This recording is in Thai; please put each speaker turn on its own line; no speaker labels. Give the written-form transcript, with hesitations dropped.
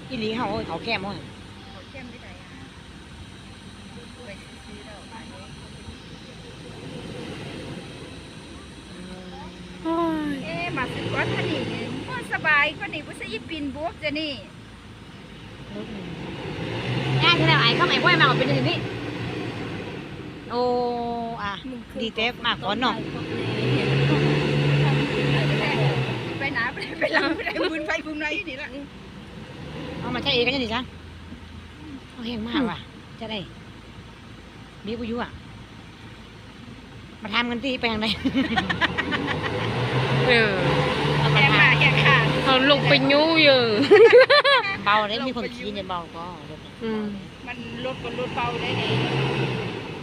อีหลีเขาแก้มมั้ง
เข้มไม่ได้ไปซื้อเราไปมาสึกว่าท่านี่ก็สบายก็นี่ผู้ชายปีนบวกจะนี่
ง่ายที่แล้วไอ้เข้าไอ้พ่อยมาเป็นอย่างนี้โอ้ดีเทปมากก่อนเนาะ
ไปหนาไปหลังไปบุญไปบุญไหนนี่ละ
เอามาใช้เองกันยังดิฉันเอาเฮงมากว่ะจะได้มีกูอยู่อ่ะมาทำกันที่ไปทางไหน
แค่มาแค่ขาด
เขาลงไปยูอยู่
เบาเลยมีคนขี่เนี่ยเบาก็
อืม
มันลดเบาได้ไง